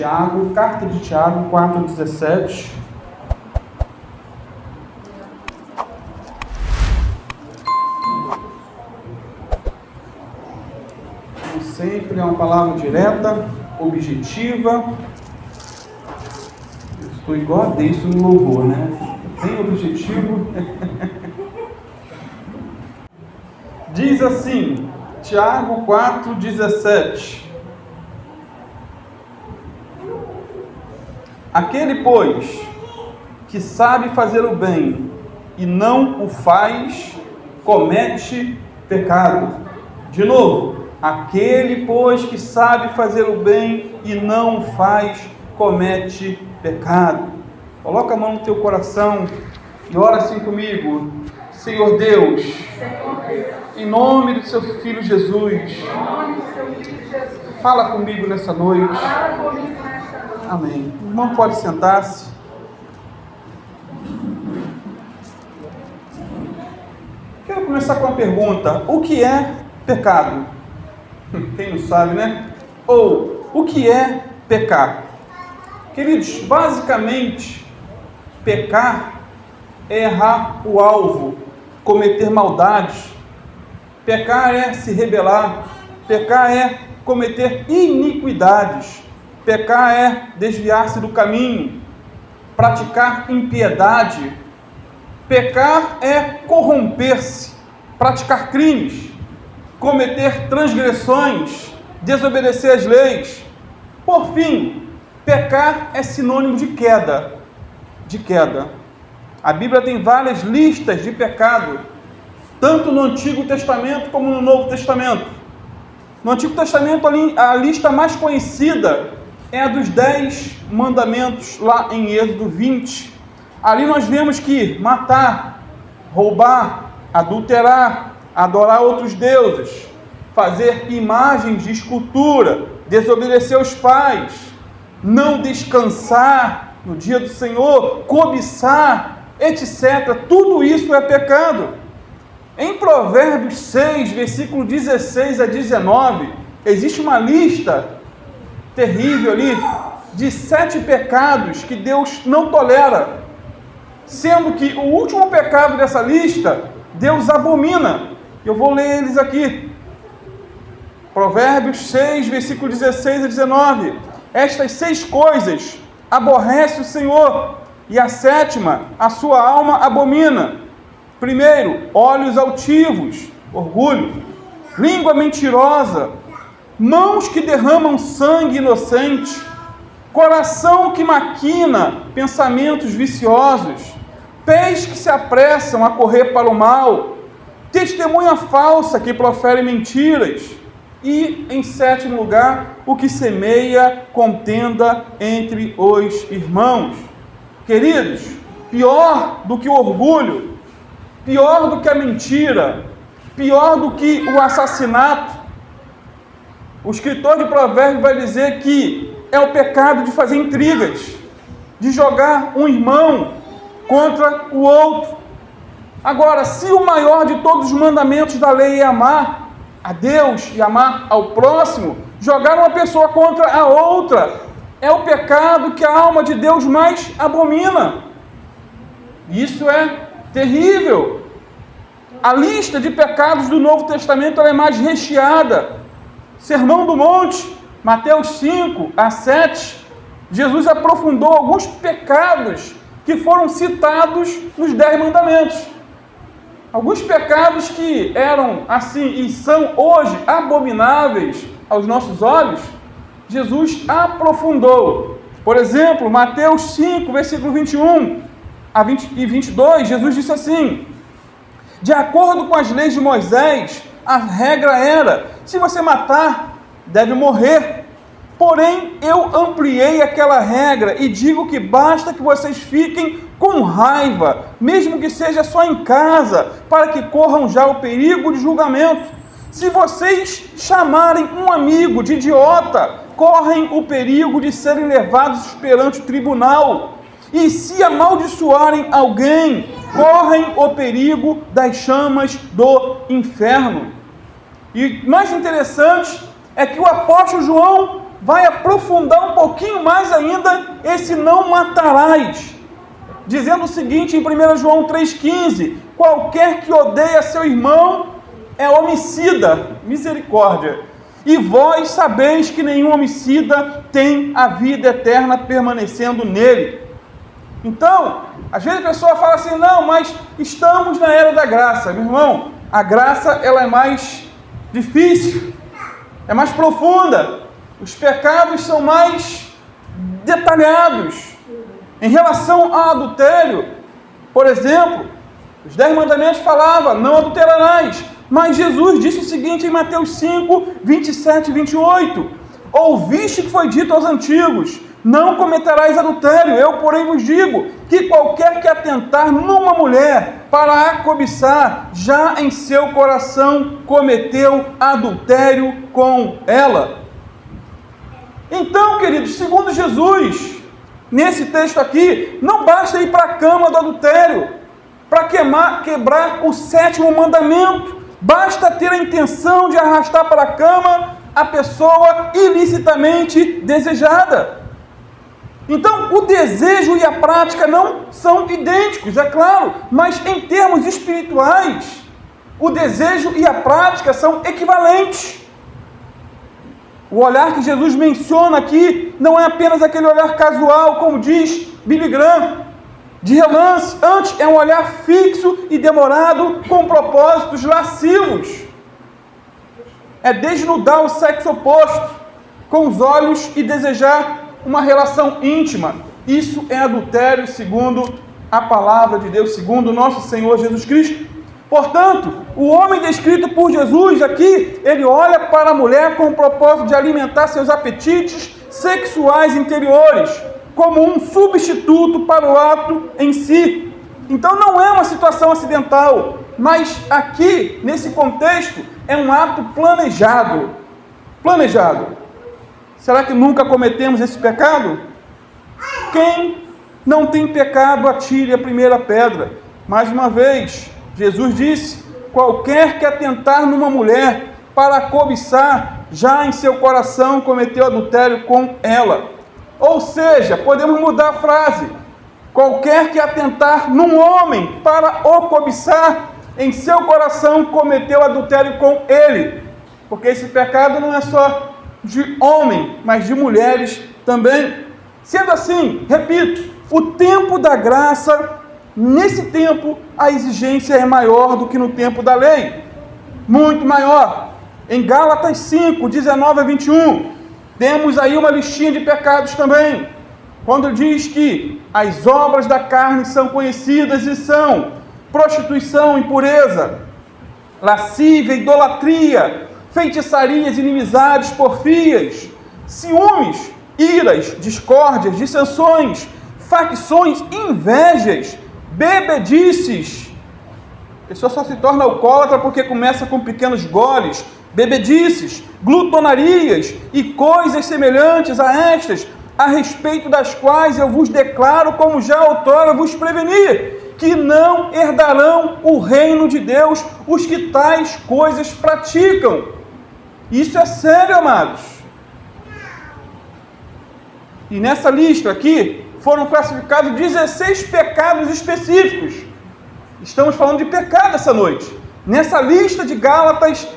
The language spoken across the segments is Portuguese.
Tiago, carta de Tiago 4,17. Como sempre, é uma palavra direta, objetiva. Eu estou igual a Deus no louvor, né? Bem objetivo. Diz assim, Tiago 4,17. Aquele, pois, que sabe fazer o bem e não o faz, comete pecado. De novo, aquele, pois, que sabe fazer o bem e não o faz, comete pecado. Coloca a mão no teu coração e ora assim comigo. Senhor Deus, em nome do seu Filho Jesus, fala comigo nessa noite. Amém. O irmão pode sentar-se. Quero começar com uma pergunta. O que é pecado? Quem não sabe, né? Ou, o que é pecar? Queridos, basicamente, pecar é errar o alvo, cometer maldades. Pecar é se rebelar. Pecar é cometer iniquidades. Pecar é desviar-se do caminho, praticar impiedade. Pecar é corromper-se, praticar crimes, cometer transgressões, desobedecer às leis. Por fim, pecar é sinônimo de queda. A Bíblia tem várias listas de pecado, tanto no Antigo Testamento como no Novo Testamento. No Antigo Testamento, a lista mais conhecida é a dos 10 mandamentos, lá em Êxodo 20. Ali nós vemos que matar, roubar, adulterar, adorar outros deuses, fazer imagens de escultura, desobedecer aos pais, não descansar no dia do Senhor, cobiçar, etc. Tudo isso é pecado. Em Provérbios 6, versículo 16 a 19, existe uma lista terrível ali, de 7 pecados que Deus não tolera, sendo que o último pecado dessa lista, Deus abomina. Eu vou ler eles aqui. Provérbios 6, versículo 16 a 19. Estas 6 coisas aborrece o Senhor, e a 7ª, a sua alma abomina. Primeiro, olhos altivos, orgulho, língua mentirosa, mãos que derramam sangue inocente, coração que maquina pensamentos viciosos, pés que se apressam a correr para o mal, testemunha falsa que profere mentiras, e, em 7º lugar, o que semeia contenda entre os irmãos. Queridos, pior do que o orgulho, pior do que a mentira, pior do que o assassinato, o escritor de Provérbios vai dizer que é o pecado de fazer intrigas, de jogar um irmão contra o outro. Agora, se o maior de todos os mandamentos da lei é amar a Deus e amar ao próximo, jogar uma pessoa contra a outra é o pecado que a alma de Deus mais abomina. Isso é terrível. A lista de pecados do Novo Testamento é mais recheada. Sermão do Monte, Mateus 5 a 7, Jesus aprofundou alguns pecados que foram citados nos 10 mandamentos. Alguns pecados que eram assim e são hoje abomináveis aos nossos olhos, Jesus aprofundou. Por exemplo, Mateus 5, versículo 21 e 22, Jesus disse assim: de acordo com as leis de Moisés, a regra era: se você matar, deve morrer. Porém, eu ampliei aquela regra e digo que basta que vocês fiquem com raiva, mesmo que seja só em casa, para que corram já o perigo de julgamento. Se vocês chamarem um amigo de idiota, correm o perigo de serem levados perante o tribunal. E se amaldiçoarem alguém, correm o perigo das chamas do inferno. E mais interessante é que o apóstolo João vai aprofundar um pouquinho mais ainda esse não matarás, dizendo o seguinte em 1 João 3,15: qualquer que odeia seu irmão é homicida, misericórdia, e vós sabeis que nenhum homicida tem a vida eterna permanecendo nele. Então, às vezes a pessoa fala assim, não, mas estamos na era da graça. Meu irmão, a graça ela é mais difícil, é mais profunda, os pecados são mais detalhados. Em relação ao adultério, por exemplo, os 10 mandamentos falavam, não adulterarás, mas Jesus disse o seguinte em Mateus 5, 27 e 28, ouviste que foi dito aos antigos, não cometerás adultério, eu porém vos digo, que qualquer que atentar numa mulher para a cobiçar, já em seu coração cometeu adultério com ela. Então, queridos, segundo Jesus, nesse texto aqui, não basta ir para a cama do adultério, para quebrar o 7º mandamento, basta ter a intenção de arrastar para a cama a pessoa ilicitamente desejada. Então, o desejo e a prática não são idênticos, é claro, mas em termos espirituais, o desejo e a prática são equivalentes. O olhar que Jesus menciona aqui não é apenas aquele olhar casual, como diz Billy Graham, de relance, antes é um olhar fixo e demorado com propósitos lascivos. É desnudar o sexo oposto com os olhos e desejar uma relação íntima. Isso é adultério segundo a palavra de Deus, segundo o nosso Senhor Jesus Cristo. Portanto, o homem descrito por Jesus aqui, ele olha para a mulher com o propósito de alimentar seus apetites sexuais interiores, como um substituto para o ato em si. Então não é uma situação acidental, mas aqui, nesse contexto, é um ato planejado. Planejado. Será que nunca cometemos esse pecado? Quem não tem pecado, atire a primeira pedra. Mais uma vez, Jesus disse, qualquer que atentar numa mulher para cobiçar, já em seu coração cometeu adultério com ela. Ou seja, podemos mudar a frase, qualquer que atentar num homem para o cobiçar, em seu coração cometeu adultério com ele. Porque esse pecado não é só de homem, mas de mulheres também. Sendo assim, repito, o tempo da graça, nesse tempo, a exigência é maior do que no tempo da lei. Muito maior. Em Gálatas 5, 19 a 21, temos aí uma listinha de pecados também. Quando diz que as obras da carne são conhecidas e são prostituição, impureza, lascívia, idolatria, feitiçarias, inimizades, porfias, ciúmes, iras, discórdias, dissensões, facções, invejas, bebedices. A pessoa só se torna alcoólatra porque começa com pequenos goles, bebedices, glutonarias e coisas semelhantes a estas, a respeito das quais eu vos declaro, como já outrora vos preveni, que não herdarão o reino de Deus os que tais coisas praticam. Isso é sério, amados. E nessa lista aqui, foram classificados 16 pecados específicos. Estamos falando de pecado essa noite. Nessa lista de Gálatas,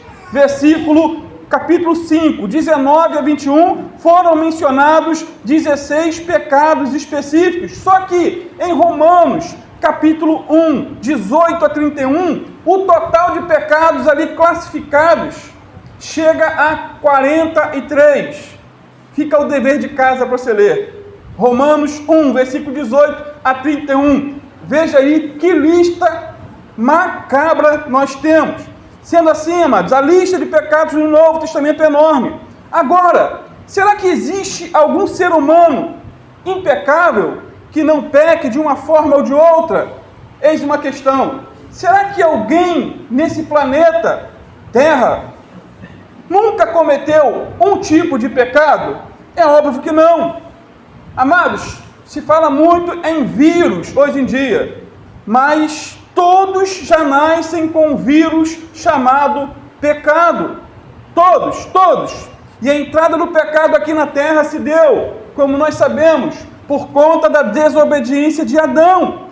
capítulo 5, 19 a 21, foram mencionados 16 pecados específicos. Só que em Romanos, capítulo 1, 18 a 31, o total de pecados ali classificados chega a 43. Fica o dever de casa para você ler. Romanos 1, versículo 18 a 31. Veja aí que lista macabra nós temos. Sendo assim, amados, a lista de pecados no Novo Testamento é enorme. Agora, será que existe algum ser humano impecável que não peque de uma forma ou de outra? Eis uma questão. Será que alguém nesse planeta Terra nunca cometeu um tipo de pecado? É óbvio que não. Amados, se fala muito em vírus hoje em dia, mas todos já nascem com um vírus chamado pecado. Todos. E a entrada do pecado aqui na terra se deu, como nós sabemos, por conta da desobediência de Adão.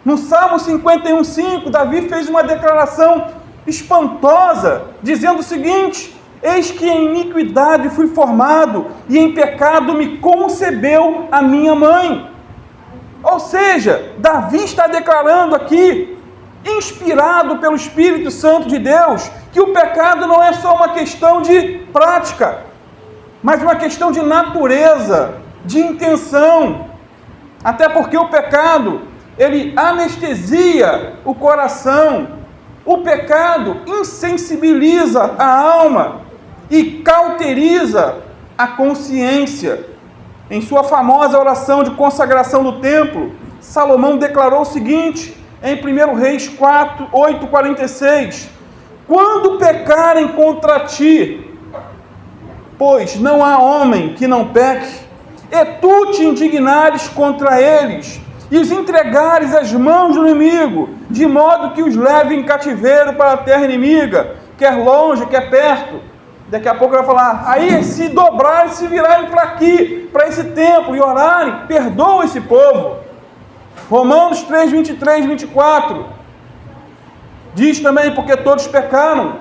No Salmo 51,5, Davi fez uma declaração espantosa, dizendo o seguinte: eis que em iniquidade fui formado, e em pecado me concebeu a minha mãe. Ou seja, Davi está declarando aqui, inspirado pelo Espírito Santo de Deus, que o pecado não é só uma questão de prática, mas uma questão de natureza, de intenção. Até porque o pecado, ele anestesia o coração, o pecado insensibiliza a alma e cauteriza a consciência. Em sua famosa oração de consagração do templo, Salomão declarou o seguinte, em 1 Reis 8:46, quando pecarem contra ti, pois não há homem que não peque, e tu te indignares contra eles, e os entregares às mãos do inimigo, de modo que os leve em cativeiro para a terra inimiga, quer longe, quer perto. Daqui a pouco ele vai falar, aí se dobrarem, se virarem para aqui, para esse templo, e orarem, perdoa esse povo. Romanos 3:23-24, diz também, porque todos pecaram,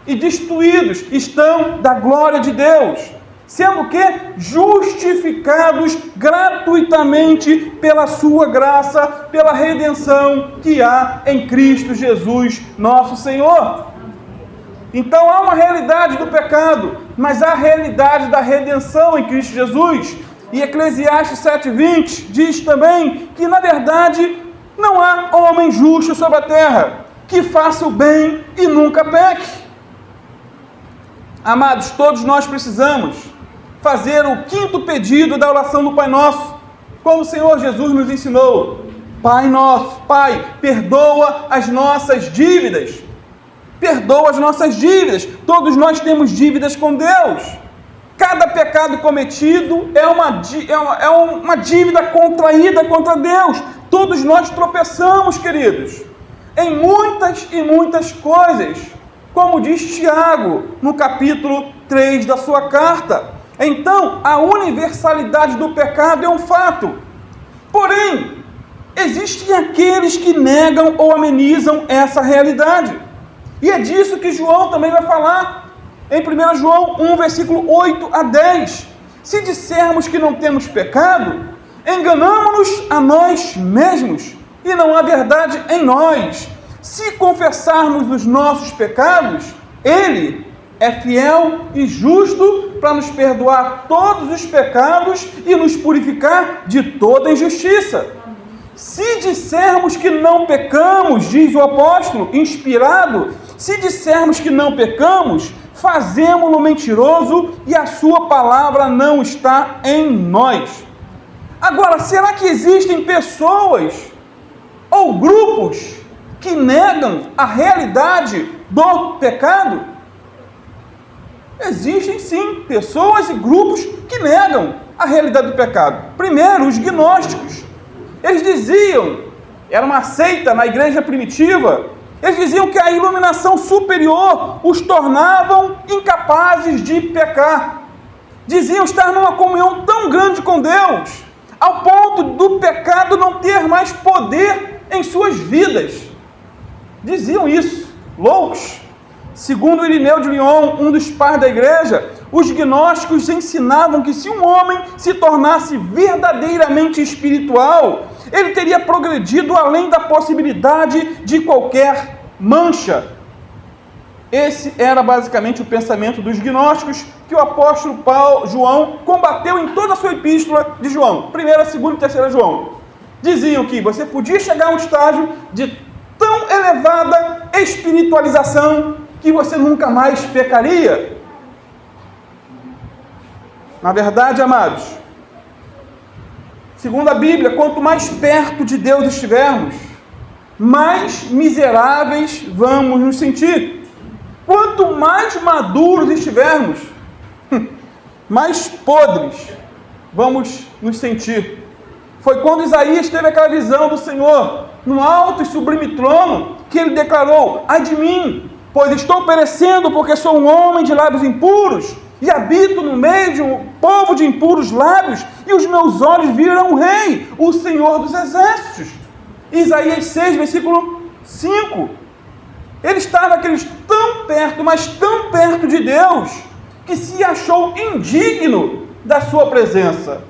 e destruídos estão da glória de Deus, sendo que justificados gratuitamente pela sua graça, pela redenção que há em Cristo Jesus, nosso Senhor. Então há uma realidade do pecado, mas há a realidade da redenção em Cristo Jesus. E Eclesiastes 7:20 diz também que, na verdade, não há homem justo sobre a terra, que faça o bem e nunca peque. Amados, todos nós precisamos fazer o 5º pedido da oração do Pai Nosso, como o Senhor Jesus nos ensinou. Pai nosso, Pai, perdoa as nossas dívidas. Perdoa as nossas dívidas. Todos nós temos dívidas com Deus. Cada pecado cometido é uma dívida contraída contra Deus. Todos nós tropeçamos, queridos, em muitas e muitas coisas, como diz Tiago, no capítulo 3 da sua carta. Então, a universalidade do pecado é um fato. Porém, existem aqueles que negam ou amenizam essa realidade. E é disso que João também vai falar em 1 João 1, versículo 8-10. Se dissermos que não temos pecado, enganamo-nos a nós mesmos, e não há verdade em nós. Se confessarmos os nossos pecados, Ele é fiel e justo para nos perdoar todos os pecados e nos purificar de toda injustiça. Se dissermos que não pecamos, diz o apóstolo, inspirado, se dissermos que não pecamos, fazemo-lo mentiroso e a sua palavra não está em nós. Agora, será que existem pessoas ou grupos que negam a realidade do pecado? Existem sim pessoas e grupos que negam a realidade do pecado. Primeiro, os gnósticos. Eles diziam, era uma seita na igreja primitiva, eles diziam que a iluminação superior os tornavam incapazes de pecar. Diziam estar numa comunhão tão grande com Deus, ao ponto do pecado não ter mais poder em suas vidas. Diziam isso, loucos. Segundo Irineu de Lyon, um dos pais da igreja, os gnósticos ensinavam que se um homem se tornasse verdadeiramente espiritual, ele teria progredido além da possibilidade de qualquer mancha. Esse era basicamente o pensamento dos gnósticos que o apóstolo João combateu em toda a sua epístola de João, 1ª, 2ª e 3ª João. Diziam que você podia chegar a um estágio de tão elevada espiritualização que você nunca mais pecaria. Na verdade, amados, segundo a Bíblia, quanto mais perto de Deus estivermos, mais miseráveis vamos nos sentir. Quanto mais maduros estivermos, mais podres vamos nos sentir. Foi quando Isaías teve aquela visão do Senhor no alto e sublime trono que ele declarou: ai de mim, Pois estou perecendo porque sou um homem de lábios impuros e habito no meio de um povo de impuros lábios, e os meus olhos viram o Rei, o Senhor dos Exércitos. Isaías 6, versículo 5. Ele estava tão perto, mas tão perto de Deus, que se achou indigno da sua presença.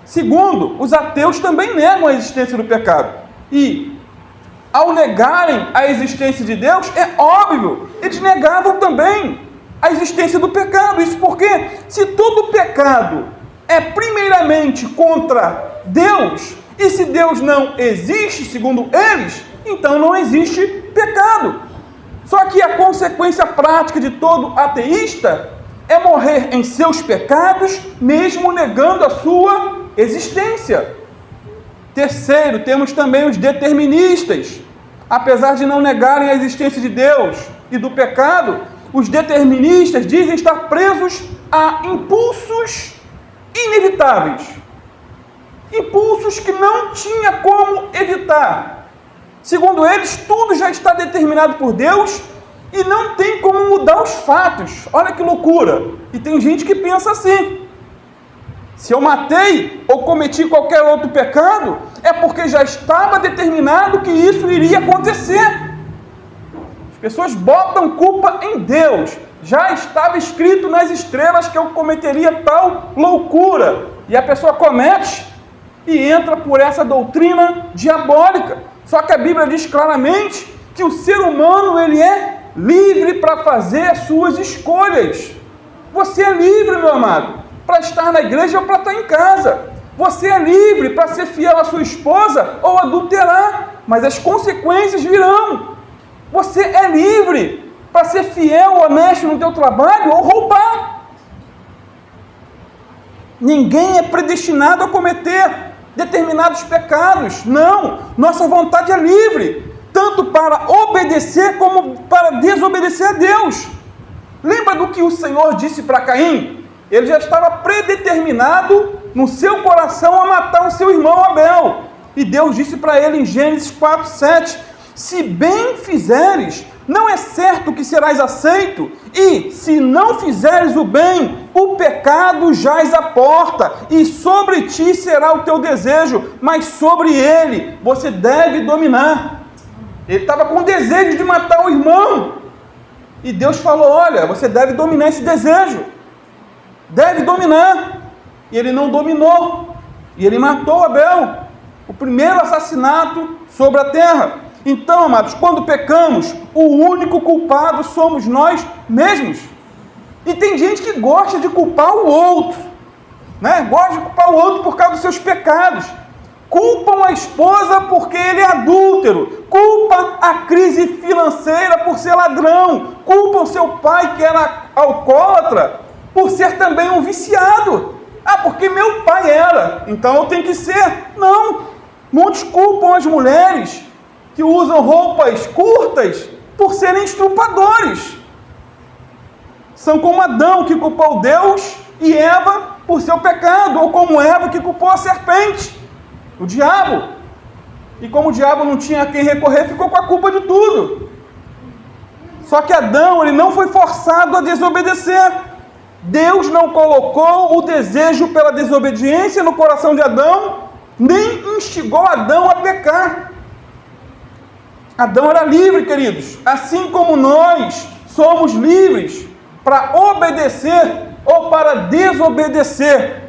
Segundo, os ateus também negam a existência do pecado. E, ao negarem a existência de Deus, é óbvio, eles negavam também a existência do pecado. Isso porque, se todo pecado é primeiramente contra Deus, e se Deus não existe, segundo eles, então não existe pecado. Só que a consequência prática de todo ateísta é morrer em seus pecados, mesmo negando a sua existência. Terceiro, temos também os deterministas. Apesar de não negarem a existência de Deus e do pecado, os deterministas dizem estar presos a impulsos inevitáveis. Impulsos que não tinha como evitar. Segundo eles, tudo já está determinado por Deus e não tem como mudar os fatos. Olha que loucura! E tem gente que pensa assim: se eu matei ou cometi qualquer outro pecado, é porque já estava determinado que isso iria acontecer. As pessoas botam culpa em Deus. Já estava escrito nas estrelas que eu cometeria tal loucura. E a pessoa comete e entra por essa doutrina diabólica. Só que a Bíblia diz claramente que o ser humano ele é livre para fazer as suas escolhas. Você é livre, meu amado, para estar na igreja ou para estar em casa. Você é livre para ser fiel à sua esposa ou adulterar, mas as consequências virão. Você é livre para ser fiel, honesto no teu trabalho ou roubar. Ninguém é predestinado a cometer determinados pecados. Não, nossa vontade é livre, tanto para obedecer como para desobedecer a Deus. Lembra do que o Senhor disse para Caim? Ele já estava predeterminado no seu coração a matar o seu irmão Abel. E Deus disse para ele em Gênesis 4, 7, se bem fizeres, não é certo que serás aceito, e se não fizeres o bem, o pecado jaz à porta, e sobre ti será o teu desejo, mas sobre ele você deve dominar. Ele estava com desejo de matar o irmão, e Deus falou, olha, você deve dominar esse desejo, deve dominar, e ele não dominou, e ele matou Abel, o primeiro assassinato sobre a terra. Então, amados, quando pecamos, o único culpado somos nós mesmos. E tem gente que gosta de culpar o outro, né? Gosta de culpar o outro por causa dos seus pecados. Culpam a esposa porque ele é adúltero. Culpa a crise financeira por ser ladrão. Culpam seu pai que era alcoólatra por ser também um viciado. Ah, porque meu pai era, então eu tenho que ser. Não. Muitos culpam as mulheres que usam roupas curtas por serem estrupadores. São como Adão, que culpou Deus, e Eva por seu pecado, ou como Eva, que culpou a serpente, o diabo. E como o diabo não tinha a quem recorrer, ficou com a culpa de tudo. Só que Adão, ele não foi forçado a desobedecer. Deus não colocou o desejo pela desobediência no coração de Adão, nem instigou Adão a pecar. Adão era livre, queridos, assim como nós somos livres para obedecer ou para desobedecer.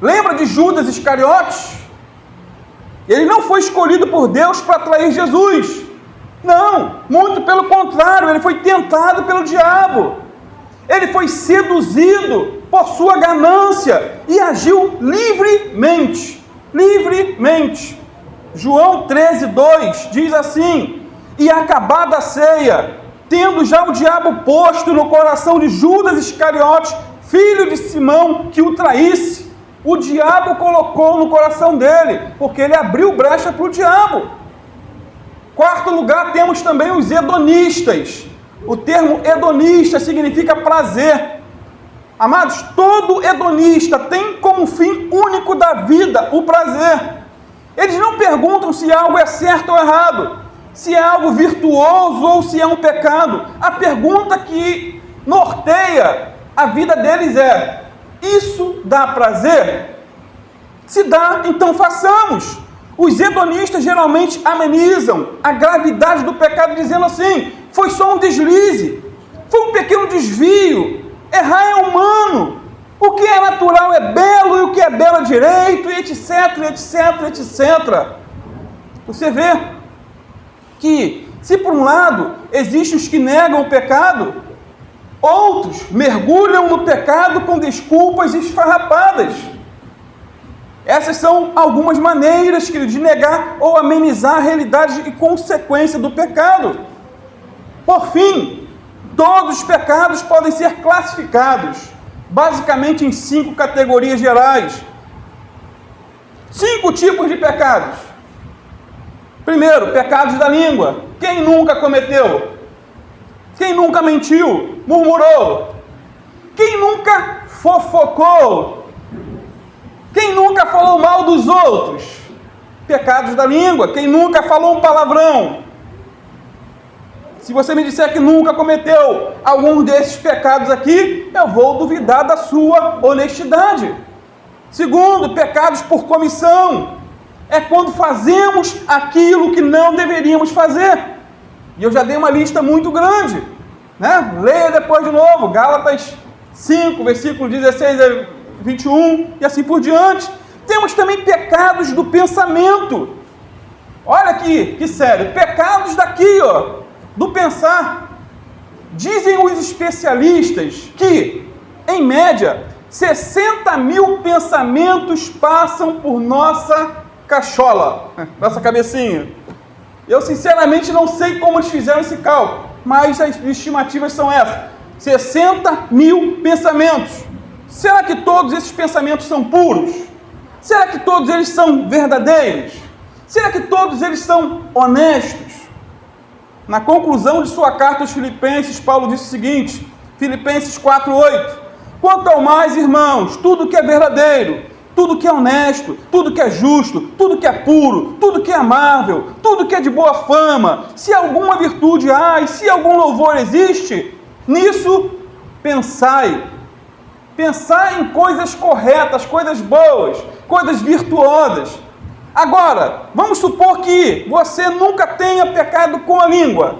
Lembra de Judas Iscariotes? Ele não foi escolhido por Deus para trair Jesus. Não, muito pelo contrário, ele foi tentado pelo diabo. Ele foi seduzido por sua ganância e agiu livremente. Livremente. João 13:2 diz assim, e acabada a ceia, tendo já o diabo posto no coração de Judas Iscariotes, filho de Simão, que o traísse, o diabo colocou no coração dele, porque ele abriu brecha para o diabo. Quarto lugar, temos também os hedonistas. O termo hedonista significa prazer. Amados, todo hedonista tem como fim único da vida o prazer. Eles não perguntam se algo é certo ou errado. se é algo virtuoso ou se é um pecado. A pergunta que norteia a vida deles é: isso dá prazer? Se dá, então façamos. Os hedonistas geralmente amenizam a gravidade do pecado dizendo assim: foi só um deslize, foi um pequeno desvio, errar é humano, o que é natural é belo e o que é belo é direito, e etc, etc, etc. Você vê que, se por um lado existem os que negam o pecado, outros mergulham no pecado com desculpas esfarrapadas. Essas são algumas maneiras, querido, de negar ou amenizar a realidade e consequência do pecado. Por fim, todos os pecados podem ser classificados basicamente em 5 categorias gerais. 5 tipos de pecados. Primeiro, pecados da língua. Quem nunca cometeu? Quem nunca mentiu, murmurou? Quem nunca fofocou? Quem nunca falou mal dos outros? Pecados da língua. Quem nunca falou um palavrão? Se você me disser que nunca cometeu algum desses pecados aqui, eu vou duvidar da sua honestidade. Segundo, pecados por comissão. É quando fazemos aquilo que não deveríamos fazer. E eu já dei uma lista muito grande, né? Leia depois de novo, Gálatas 5, versículo 16 a 21, e assim por diante. Temos também pecados do pensamento. Olha aqui, que sério, pecados daqui, ó, do pensar. Dizem os especialistas que, em média, 60 mil pensamentos passam por nossa cachola, nossa cabecinha. Eu sinceramente não sei como eles fizeram esse cálculo, mas as estimativas são essas: 60 mil pensamentos. Será que todos esses pensamentos são puros? Será que todos eles são verdadeiros? Será que todos eles são honestos? Na conclusão de sua carta aos Filipenses, Paulo disse o seguinte, Filipenses 4:8: quanto ao mais, irmãos, tudo que é verdadeiro, tudo que é honesto, tudo que é justo, tudo que é puro, tudo que é amável, tudo que é de boa fama, se alguma virtude há e se algum louvor existe, nisso pensai. Pensar em coisas corretas, coisas boas, coisas virtuosas. Agora, vamos supor que você nunca tenha pecado com a língua.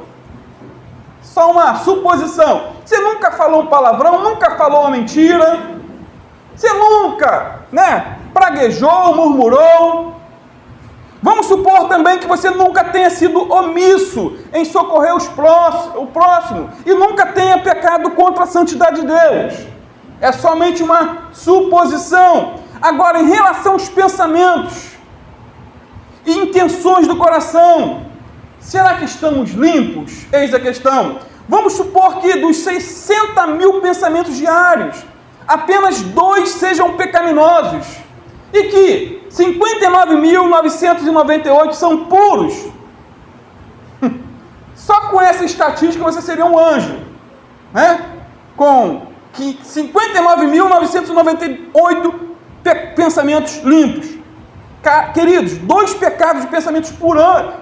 Só uma suposição. Você nunca falou um palavrão, nunca falou uma mentira. Você nunca, praguejou, murmurou. Vamos supor também que você nunca tenha sido omisso em socorrer o próximo e nunca tenha pecado contra a santidade de Deus. É somente uma suposição. Agora, em relação aos pensamentos e intenções do coração, será que estamos limpos? Eis a questão. Vamos supor que dos 60 mil pensamentos diários, apenas 2 sejam pecaminosos e que 59.998 são puros. Só com essa estatística você seria um anjo, com 59.998 pensamentos limpos. Queridos, 2 pecados de pensamentos por ano,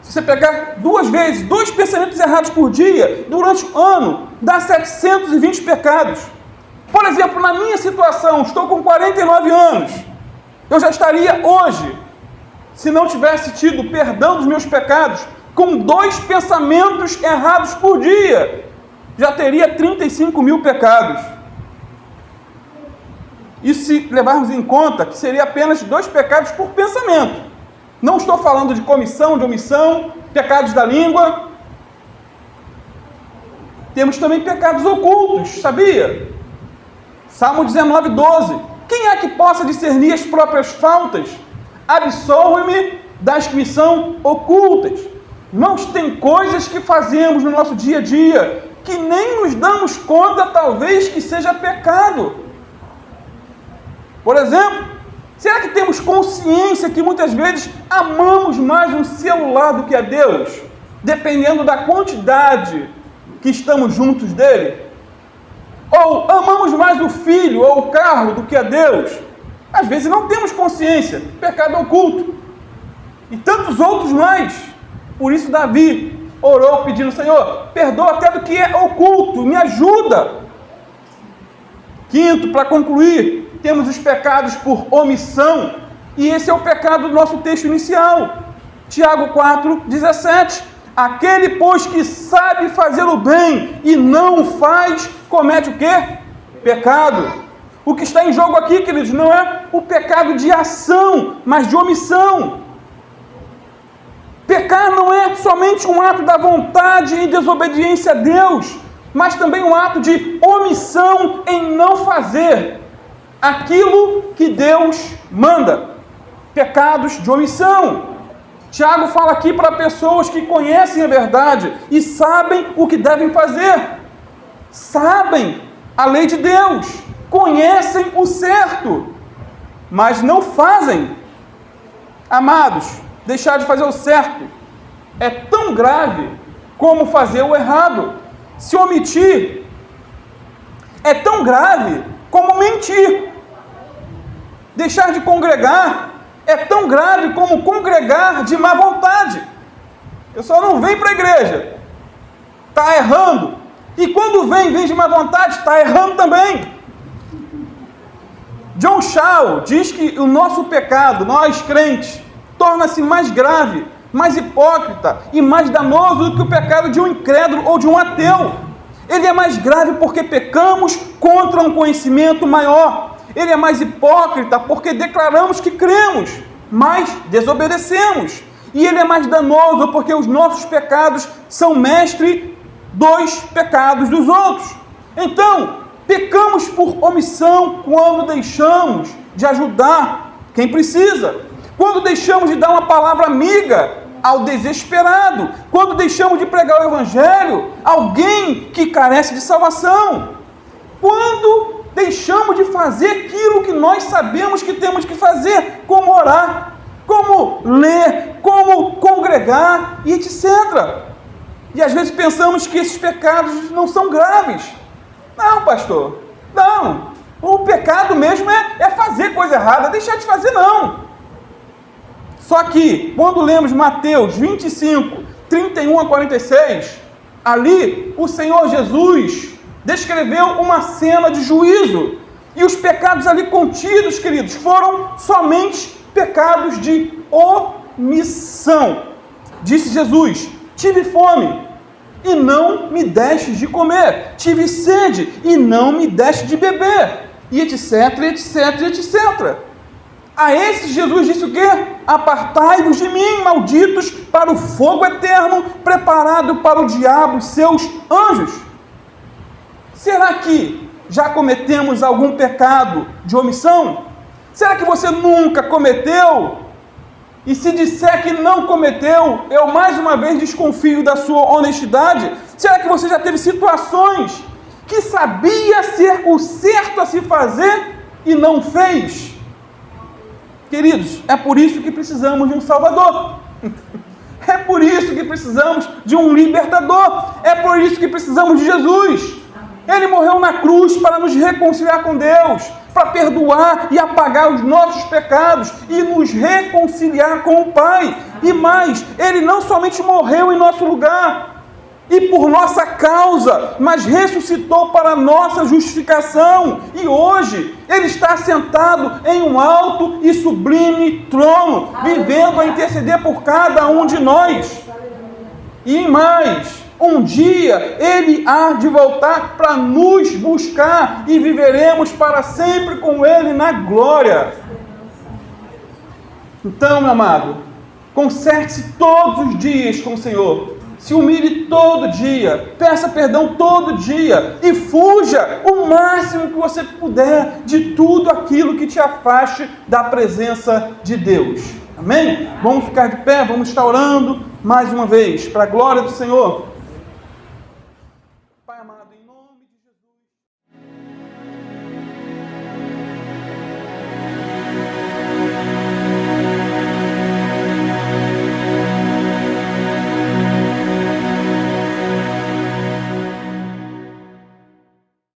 se você pegar 2 vezes, 2 pensamentos errados por dia, durante o ano, dá 720 pecados. Por exemplo, na minha situação, estou com 49 anos, eu já estaria hoje, se não tivesse tido perdão dos meus pecados, com 2 pensamentos errados por dia, já teria 35 mil pecados. E se levarmos em conta que seria apenas 2 pecados por pensamento. Não estou falando de comissão, de omissão, pecados da língua. Temos também pecados ocultos, sabia? Salmo 19:12. Quem é que possa discernir as próprias faltas? Absolve-me das que me são ocultas. Irmãos, tem coisas que fazemos no nosso dia a dia que nem nos damos conta, talvez, que seja pecado. Por exemplo, será que temos consciência que muitas vezes amamos mais um celular do que a Deus, dependendo da quantidade que estamos juntos dele? Ou amamos mais o filho ou o carro do que a Deus? Às vezes não temos consciência, pecado oculto. e tantos outros mais. Por isso Davi orou pedindo: Senhor, perdoa até do que é oculto, me ajuda. Quinto, para concluir, temos os pecados por omissão, e esse é o pecado do nosso texto inicial. Tiago 4:17. Aquele, pois, que sabe fazer o bem e não o faz, comete o quê? Pecado. O que está em jogo aqui, queridos, não é o pecado de ação, mas de omissão. Pecar não é somente um ato da vontade em desobediência a Deus, mas também um ato de omissão em não fazer aquilo que Deus manda. Pecados de omissão. Tiago fala aqui para pessoas que conhecem a verdade e sabem o que devem fazer. Sabem a lei de Deus, conhecem o certo, mas não fazem. Amados, deixar de fazer o certo é tão grave como fazer o errado. Se omitir é tão grave como mentir. Deixar de congregar é tão grave como congregar de má vontade. Eu só não venho para a igreja, está errando. E quando vem de má vontade, está errando também. John Shaw diz que o nosso pecado, nós crentes, torna-se mais grave, mais hipócrita e mais danoso do que o pecado de um incrédulo ou de um ateu. Ele é mais grave porque pecamos contra um conhecimento maior. Ele é mais hipócrita porque declaramos que cremos, mas desobedecemos. E ele é mais danoso porque os nossos pecados são mestre dos pecados dos outros. Então, pecamos por omissão quando deixamos de ajudar quem precisa, quando deixamos de dar uma palavra amiga ao desesperado, quando deixamos de pregar o evangelho a alguém que carece de salvação, quando deixamos de fazer aquilo que nós sabemos que temos que fazer, como orar, como ler, como congregar e etc. E às vezes pensamos que esses pecados não são graves. Não, pastor, não. O pecado mesmo é fazer coisa errada, deixar de fazer não. Só que, quando lemos Mateus 25, 31 a 46, ali o Senhor Jesus descreveu uma cena de juízo. E os pecados ali contidos, queridos, foram somente pecados de omissão. Disse Jesus: tive fome e não me deste de comer, tive sede e não me deste de beber, e etc, etc, etc. A esses Jesus disse o quê? Apartai-vos de mim, malditos, para o fogo eterno, preparado para o diabo e seus anjos. Será que já cometemos algum pecado de omissão? Será que você nunca cometeu? E se disser que não cometeu, eu mais uma vez desconfio da sua honestidade. Será que você já teve situações que sabia ser o certo a se fazer e não fez? Queridos, é por isso que precisamos de um Salvador. É por isso que precisamos de um libertador. É por isso que precisamos de Jesus. Ele morreu na cruz para nos reconciliar com Deus, para perdoar e apagar os nossos pecados e nos reconciliar com o Pai. E mais, Ele não somente morreu em nosso lugar e por nossa causa, mas ressuscitou para nossa justificação. E hoje Ele está sentado em um alto e sublime trono, vivendo a interceder por cada um de nós. E mais, um dia Ele há de voltar para nos buscar e viveremos para sempre com Ele na glória. Então, meu amado, conserte-se todos os dias com o Senhor. Se humilhe todo dia, peça perdão todo dia e fuja o máximo que você puder de tudo aquilo que te afaste da presença de Deus. Amém? Vamos ficar de pé, vamos estar orando mais uma vez, para a glória do Senhor.